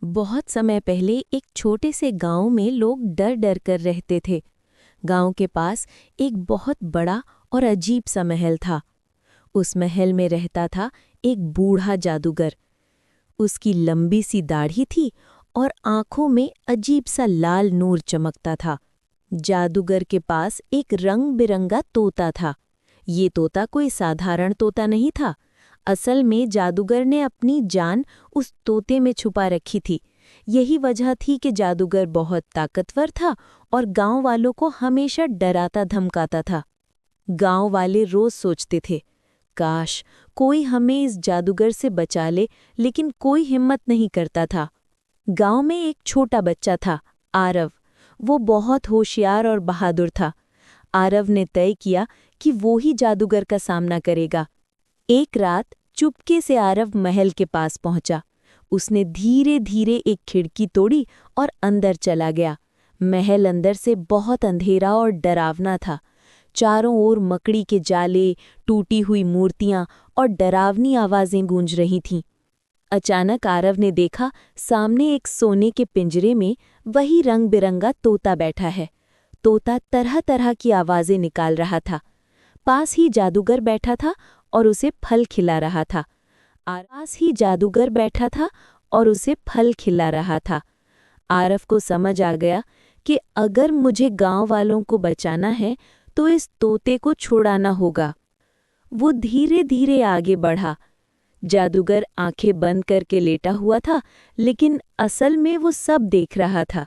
बहुत समय पहले एक छोटे से गांव में लोग डर डर कर रहते थे। गांव के पास एक बहुत बड़ा और अजीब सा महल था। उस महल में रहता था एक बूढ़ा जादूगर। उसकी लंबी सी दाढ़ी थी और आंखों में अजीब सा लाल नूर चमकता था। जादूगर के पास एक रंग बिरंगा तोता था। ये तोता कोई साधारण तोता नहीं था। असल में जादूगर ने अपनी जान उस तोते में छुपा रखी थी। यही वजह थी कि जादूगर बहुत ताकतवर था और गांव वालों को हमेशा डराता धमकाता था। गांव वाले रोज सोचते थे, काश कोई हमें इस जादूगर से बचा ले, लेकिन कोई हिम्मत नहीं करता था। गांव में एक छोटा बच्चा था, आरव। वो बहुत होशियार और बहादुर था। आरव ने तय किया कि वो ही जादूगर का सामना करेगा। एक रात चुपके से आरव महल के पास पहुंचा। उसने धीरे धीरे एक खिड़की तोड़ी और अंदर चला गया। महल अंदर से बहुत अंधेरा और डरावना था। चारों ओर मकड़ी के जाले, टूटी हुई मूर्तियां और डरावनी आवाजें गूंज रही थीं। अचानक आरव ने देखा, सामने एक सोने के पिंजरे में वही रंग बिरंगा तोता बैठा है। तोता तरह तरह की आवाजें निकाल रहा था। पास ही जादूगर बैठा था और उसे फल खिला रहा था। आरव को समझ आ गया कि अगर मुझे गांव वालों को बचाना है तो इस तोते को छुड़ाना होगा। वो धीरे धीरे आगे बढ़ा। जादूगर आंखें बंद करके लेटा हुआ था, लेकिन असल में वो सब देख रहा था।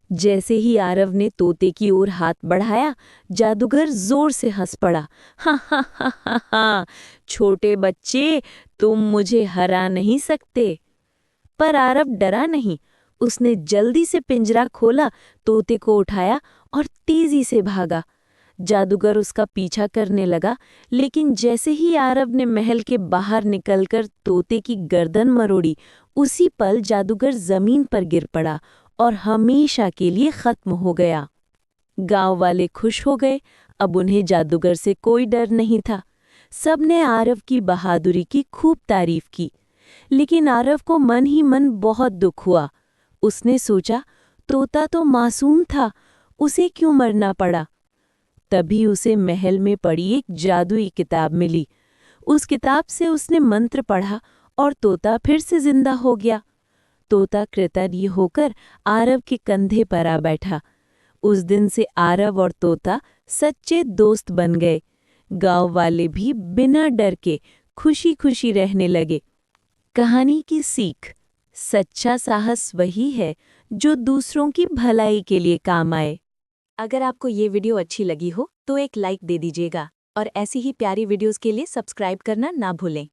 जैसे ही आरव ने तोते की ओर हाथ बढ़ाया, जादूगर जोर से हंस पड़ा। हा हा हा हा हा, छोटे बच्चे, तुम मुझे हरा नहीं सकते। पर आरव डरा नहीं। उसने जल्दी से पिंजरा खोला, तोते को उठाया और तेजी से भागा। जादूगर उसका पीछा करने लगा, लेकिन जैसे ही आरव ने महल के बाहर निकलकर तोते की गर्दन मरोड़ी, उसी पल जादूगर जमीन पर गिर पड़ा और हमेशा के लिए खत्म हो गया। गांव वाले खुश हो गए। अब उन्हें जादूगर से कोई डर नहीं था। सबने आरव की बहादुरी की खूब तारीफ की, लेकिन आरव को मन ही मन बहुत दुख हुआ। उसने सोचा, तोता तो मासूम था, उसे क्यों मरना पड़ा। तभी उसे महल में पड़ी एक जादुई किताब मिली। उस किताब से उसने मंत्र पढ़ा और तोता फिर से जिंदा हो गया। तोता कृतज्ञ होकर आरव के कंधे पर आ बैठा। उस दिन से आरव और तोता सच्चे दोस्त बन गए। गांव वाले भी बिना डर के खुशी खुशी रहने लगे। कहानी की सीख: सच्चा साहस वही है जो दूसरों की भलाई के लिए काम आए। अगर आपको ये वीडियो अच्छी लगी हो तो एक लाइक दे दीजिएगा और ऐसी ही प्यारी वीडियोस के लिए सब्सक्राइब करना ना भूलें।